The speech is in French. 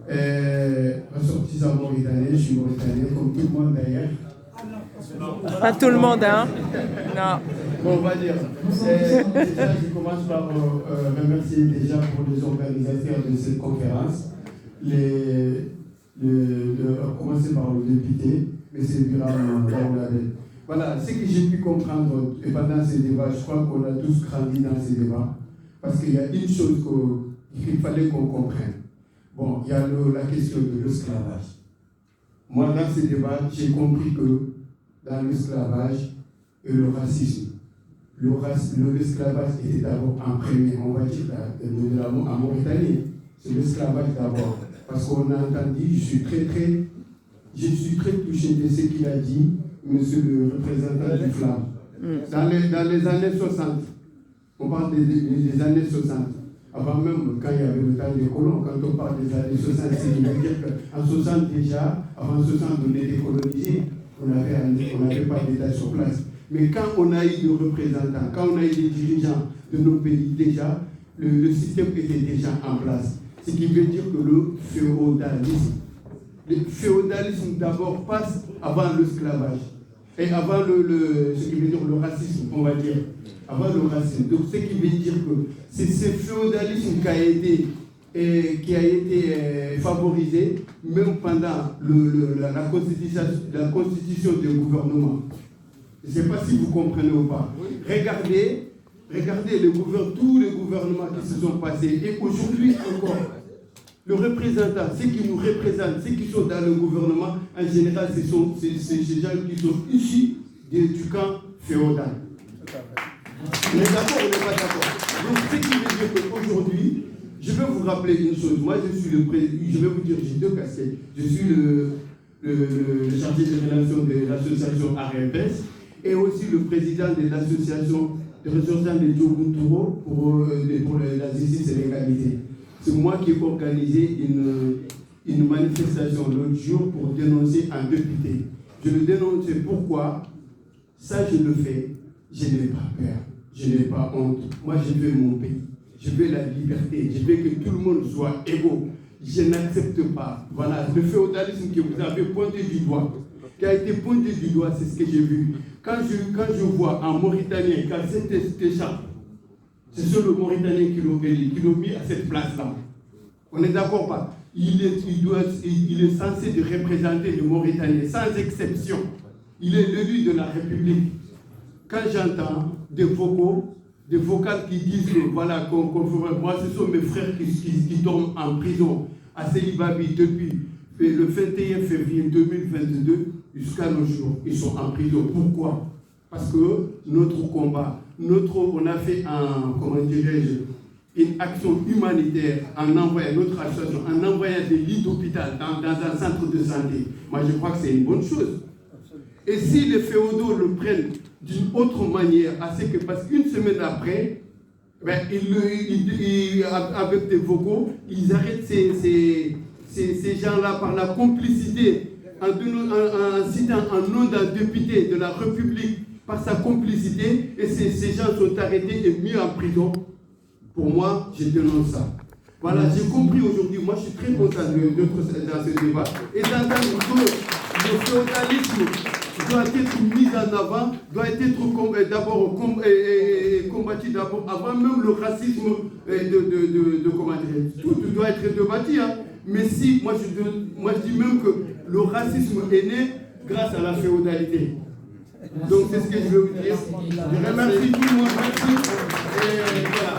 ressortissant mauritanien, je suis mauritanien, comme tout le monde d'ailleurs. Pas tout le monde, hein? Non. Bon, on va dire. Déjà, je commence par remercier déjà pour les organisateurs de cette conférence. Commencer par le député, M. Biram Daoulade. Voilà, ce que j'ai pu comprendre pendant ces débats, je crois qu'on a tous grandi dans ces débats, parce qu'il y a une chose qu'il fallait qu'on comprenne. Bon, il y a la question de l'esclavage. Moi, dans ces débats, j'ai compris que dans l'esclavage et le racisme, l'esclavage était d'abord en premier, on va dire, en Mauritanie. C'est l'esclavage d'abord. Parce qu'on a entendu, je suis très touché de ce qu'il a dit, monsieur le représentant du FLAM. Dans les années 60, on parle des années 60, avant même quand il y avait le temps des colons, quand on parle des années 60, c'est veut dire qu'en 60 déjà, avant 60 on était colonisés, on n'avait pas d'État sur place. Mais quand on a eu des représentants, quand on a eu des dirigeants de nos pays déjà, le système était déjà en place. Ce qui veut dire que le féodalisme d'abord passe avant l'esclavage. Et avant ce qui veut dire le racisme, on va dire. Avant le racisme. Donc ce qui veut dire que c'est ce féodalisme qui a été favorisé, même pendant la constitution du gouvernement. Je ne sais pas si vous comprenez ou pas. Regardez tous les gouvernements qui se sont passés. Et aujourd'hui encore, le représentant, ceux qui nous représentent, ceux qui sont dans le gouvernement, en général, c'est ces gens qui sont issus du camp féodal. On est d'accord ou on n'est pas d'accord? Donc, ce qui veut dire qu'aujourd'hui, je vais vous rappeler une chose. Moi, je vais vous dire, j'ai deux casquettes. Je suis le chargé de relations de l'association ARMPES et aussi le président de l'association de ressortissants de Djogouturo pour la justice et l'égalité. C'est moi qui ai organisé une manifestation l'autre jour pour dénoncer un député. Je le dénonce, pourquoi? Ça, je le fais. Je n'ai pas peur, je n'ai pas honte. Moi, je veux mon pays. Je veux la liberté. Je veux que tout le monde soit égaux. Je n'accepte pas. Voilà, le féodalisme que vous avez pointé du doigt, qui a été pointé du doigt, c'est ce que j'ai vu. Quand je vois un Mauritanien qui a cette écharpe, c'est sur le Mauritanien qui l'ont mis à cette place-là. On est d'accord pas? Il est censé de représenter le Mauritanien, sans exception. Il est l'élu de la République. Quand j'entends des vocales qui disent que voilà, moi ce sont mes frères qui tombent en prison à Célibabi depuis le 21 février 2022 jusqu'à nos jours, ils sont en prison. Pourquoi? Parce que notre combat, on a fait une action humanitaire en envoyant notre association, en envoyant des lits d'hôpital dans un centre de santé. Moi, je crois que c'est une bonne chose. Et si les féodaux le prennent d'une autre manière, parce qu'une semaine après, avec des vocaux, ils arrêtent ces gens-là par la complicité, en citant un nom d'un député de la République par sa complicité, et ces gens sont arrêtés et mis en prison. Pour moi, je dénonce ça. Voilà, j'ai compris aujourd'hui, moi je suis très content d'être dans ce débat, et d'entendre que le féodalisme doit être mis en avant, doit être d'abord combattu d'abord, avant même le racisme comment dire, tout doit être débattu. Hein. Mais si, moi je dis même que le racisme est né grâce à la féodalité. Donc c'est ce que je veux vous dire. Je remercie tout le monde, merci. Et voilà.